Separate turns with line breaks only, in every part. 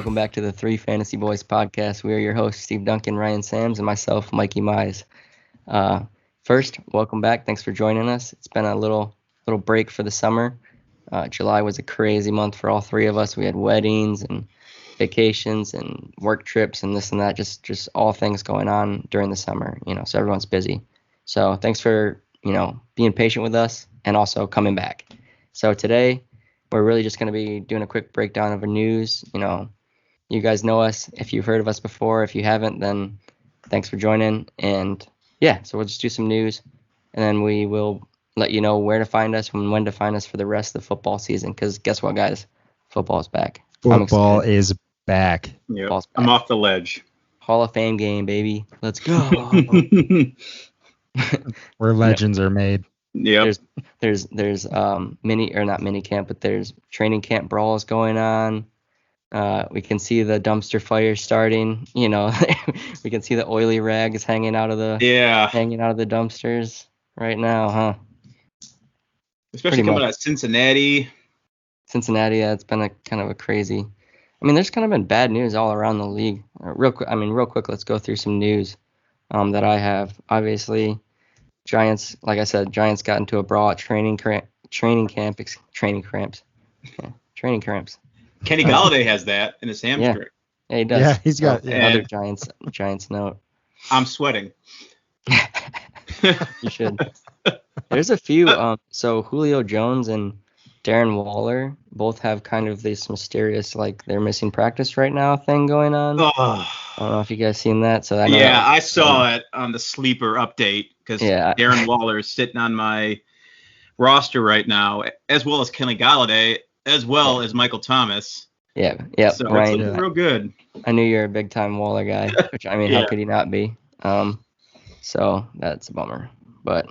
welcome back to the Three Fantasy Boys podcast. We are your hosts, Steve Duncan, Ryan Sams, and myself, Mikey Mize. First, welcome back. Thanks for joining us. It's been a little break for the summer. July was a crazy month for all three of us. We had weddings and vacations and work trips and this and that, just all things going on during the summer, so everyone's busy. So thanks for, being patient with us and also coming back. So today, we're really just going to be doing a quick breakdown of the news. You guys know us if you've heard of us before. If you haven't, then thanks for joining. And yeah, so we'll just do some news, and then we will let you know where to find us and when to find us for the rest of the football season. Because guess what, guys? Football is back.
Football is back.
Yeah, I'm off the ledge.
Hall of Fame game, baby. Let's go.
Where legends are made.
Yeah.
There's not mini camp, but there's training camp brawls going on. We can see the dumpster fire starting. We can see the oily rags hanging out of the dumpsters right now, huh?
Especially coming out of Cincinnati.
Yeah, it's been a kind of a crazy. There's kind of been bad news all around the league. Real quick, let's go through some news that I have. Obviously, Giants, like I said, got into a brawl at training cramps. Kenny
Galladay has that in his hamstring.
Yeah, he does.
Yeah, he's got
another Giants note.
I'm sweating.
You should. There's a few. So Julio Jones and Darren Waller both have kind of this mysterious, like, they're missing practice right now thing going on.
Oh.
I don't know if you guys seen that. So
I saw it on the sleeper update because Darren Waller is sitting on my roster right now, as well as Kenny Galladay, as well as Michael Thomas.
Yeah.
So
Ryan,
it's looking real good.
I knew you're a big time Waller guy, which how could he not be? So that's a bummer. But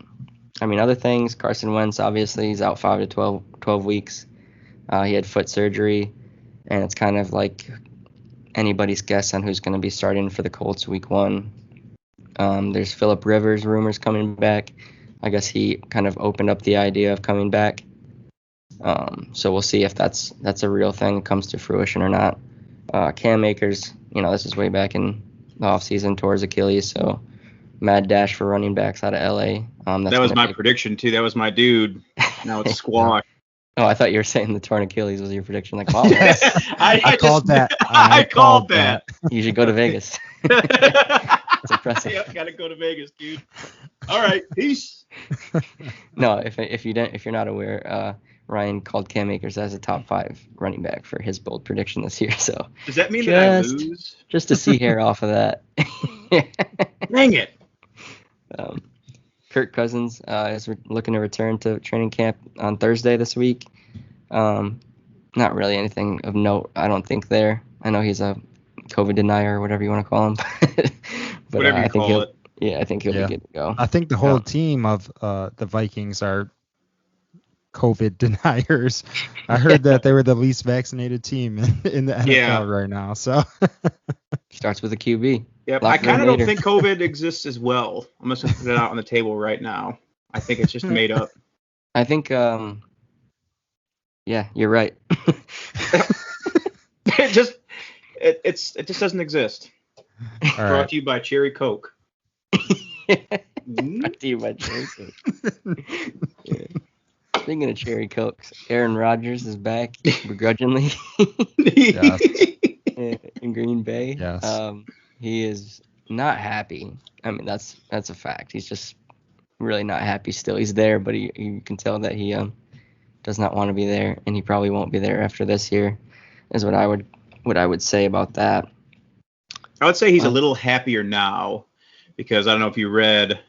other things, Carson Wentz, obviously, he's out 5 to 12 weeks. He had foot surgery, and it's kind of like anybody's guess on who's going to be starting for the Colts week 1. There's Phillip Rivers rumors coming back. I guess he kind of opened up the idea of coming back. So we'll see if that's a real thing, comes to fruition or not. Cam Akers, this is way back in the offseason, tore his Achilles, so mad dash for running backs out of LA.
That was my prediction too. That was my dude. Now it's squash.
Oh, I thought you were saying the torn Achilles was your prediction. Like, wow,
I called that.
I called that.
You should go to Vegas. It's impressive.
Yeah, gotta go to Vegas, dude. All right, peace.
No, if you're not aware, Ryan called Cam Akers as a top 5 running back for his bold prediction this year. So
does that mean that I lose?
Just to see hair off of that.
Dang it.
Kirk Cousins is looking to return to training camp on Thursday this week. Not really anything of note, I don't think there. I know he's a COVID denier or whatever you want to call him. But
whatever you call it.
Yeah, I think he'll be good to go.
I think the whole team of the Vikings are COVID deniers. I heard that they were the least vaccinated team in the NFL right now. So
starts with a QB.
Yep, I kind of don't think COVID exists as well. I'm just going to put it out on the table right now. I think it's just made up.
I think, you're right.
It just doesn't exist. Brought to you by Cherry Coke.
Brought to you by Cherry Coke. Speaking of Cherry Cokes, Aaron Rodgers is back begrudgingly in Green Bay.
Yes.
He is not happy. That's a fact. He's just really not happy still. He's there, but you can tell that he does not want to be there, and he probably won't be there after this year, is what I would say about that.
I would say he's a little happier now because I don't know if you read,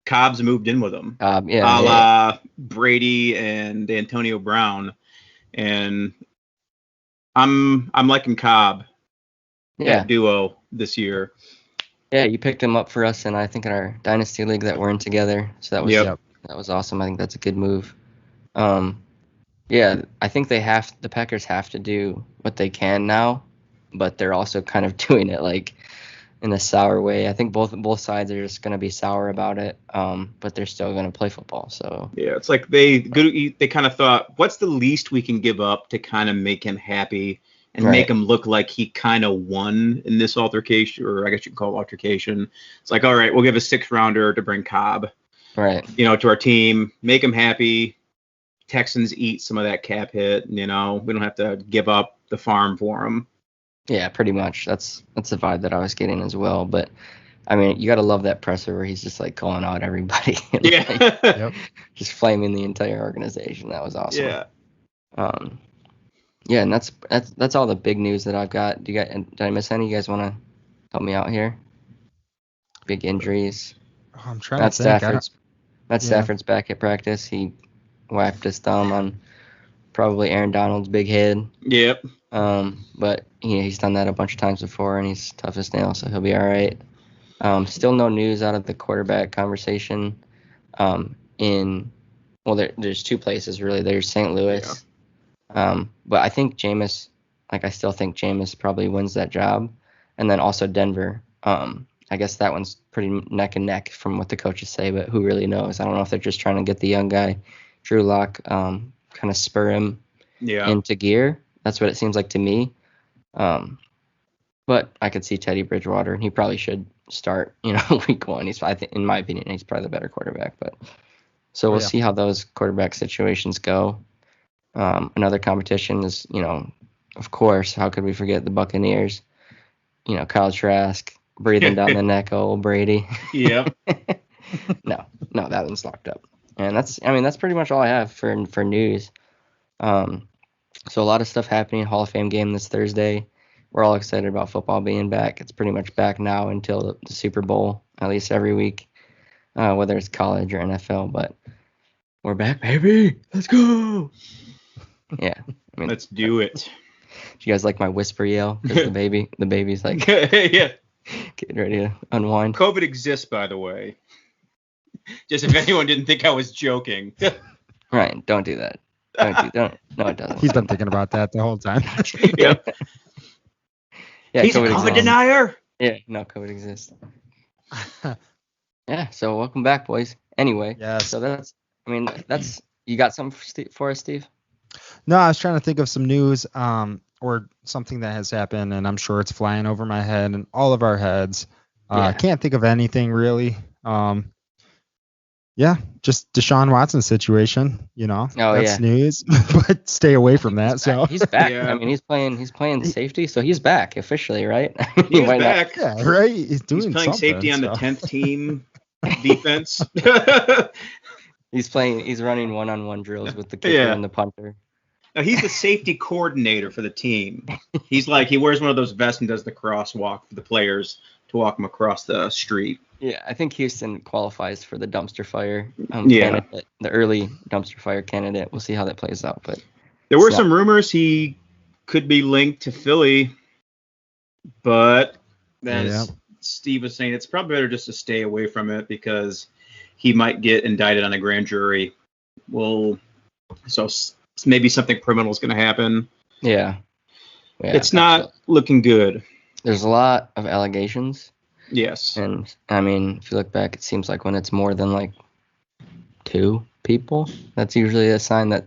Cobb's moved in with him. A la Brady and Antonio Brown, and I'm liking Cobb. That duo this year.
Yeah, you picked him up for us, and I think in our dynasty league that we're in together. So that was awesome. I think that's a good move. I think the Packers have to do what they can now, but they're also kind of doing it like in a sour way. I think both sides are just going to be sour about it, but they're still going to play football. So
yeah, it's like they kind of thought, what's the least we can give up to kind of make him happy? and make him look like he kind of won in this altercation, or I guess you can call it altercation. It's like, all right, we'll give a 6th rounder to bring Cobb,
right?
To our team, make him happy. Texans eat some of that cap hit. We don't have to give up the farm for him.
Yeah, pretty much. That's the vibe that I was getting as well. But I mean, you got to love that presser where he's just like calling out everybody. Just flaming the entire organization. That was awesome.
Yeah.
Yeah, and that's all the big news that I've got. Did I miss any? You guys want to help me out here? Big injuries.
I'm trying to think.
Matt Stafford's back at practice. He whacked his thumb on probably Aaron Donald's big head.
Yep.
But he's done that a bunch of times before, and he's tough as nails, so he'll be all right. Still no news out of the quarterback conversation. There's 2 places really. There's St. Louis. Yeah. But I think Jameis, I still think Jameis probably wins that job. And then also Denver. I guess that one's pretty neck and neck from what the coaches say, but who really knows? I don't know if they're just trying to get the young guy, Drew Lock, kind of spur him into gear. That's what it seems like to me. But I could see Teddy Bridgewater, and he probably should start, week 1. I think, in my opinion, he's probably the better quarterback. But so we'll see how those quarterback situations go. Another competition is, of course, how could we forget the Buccaneers? Kyle Trask breathing down the neck of old Brady.
Yep.
No, that one's locked up. And that's pretty much all I have for news. So a lot of stuff happening. Hall of Fame game this Thursday. We're all excited about football being back. It's pretty much back now until the Super Bowl, at least every week, whether it's college or NFL. But we're back, baby. Let's go. Yeah.
Let's do it.
Do you guys like my whisper yell? Because the baby's like
getting
ready to unwind.
COVID exists, by the way. Just if anyone didn't think I was joking.
Ryan, don't do that. Don't. No, it doesn't.
He's been thinking about that the whole time.
Yep.
Yeah,
he's a COVID denier.
Yeah, no, COVID exists. Yeah, so welcome back, boys. Anyway, so that's you got something for us, Steve?
No, I was trying to think of some news or something that has happened, and I'm sure it's flying over my head and all of our heads. I can't think of anything really. Just Deshaun Watson situation, that's news, but stay away from that. So
he's back. Yeah. He's playing safety, so he's back officially, right?
He's back.
Yeah, right. He's playing
safety on the 10th team defense.
He's running one-on-one drills with the kicker and the punter.
Now, he's the safety coordinator for the team. He wears one of those vests and does the crosswalk for the players to walk them across the street.
Yeah, I think Houston qualifies for the dumpster fire candidate, the early dumpster fire candidate. We'll see how that plays out. But
there were some rumors he could be linked to Philly, but as Steve was saying, it's probably better just to stay away from it because he might get indicted on a grand jury. So maybe something criminal is going to happen.
Yeah.
It's not looking good.
There's a lot of allegations.
Yes.
And if you look back, it seems like when it's more than 2 people, that's usually a sign that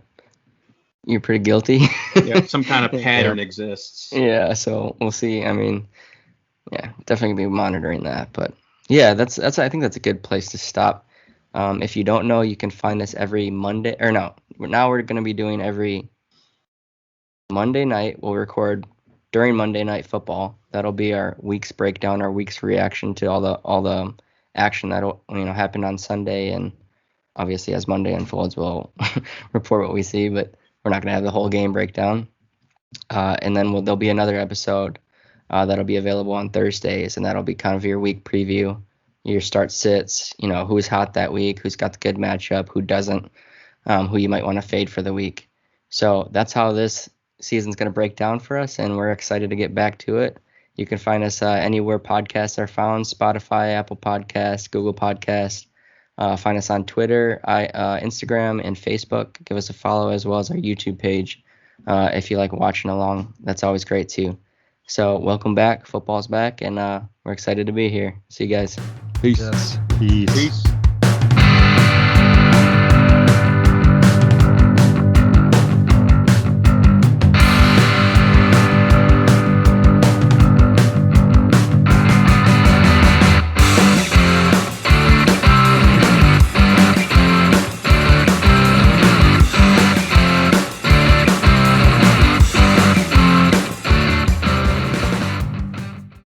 you're pretty guilty.
Yeah, some kind of pattern exists.
Yeah, so we'll see. Definitely be monitoring that. But yeah, that's I think that's a good place to stop. If you don't know, you can find us every Monday. Or no, now we're going to be doing every Monday night. We'll record during Monday Night Football. That'll be our week's breakdown, our week's reaction to all the action that happened on Sunday, and obviously as Monday unfolds, we'll report what we see. But we're not going to have the whole game breakdown. And then there'll be another episode that'll be available on Thursdays, and that'll be kind of your week preview, your start sits, who's hot that week, who's got the good matchup, who doesn't, who you might want to fade for the week. So that's how this season's going to break down for us, and we're excited to get back to it. You can find us anywhere podcasts are found: Spotify, Apple Podcasts, Google Podcasts. Find us on Twitter, Instagram, and Facebook. Give us a follow as well as our YouTube page. If you like watching along, that's always great too. So welcome back. Football's back, and we're excited to be here. See you guys.
Peace. Yes. Peace.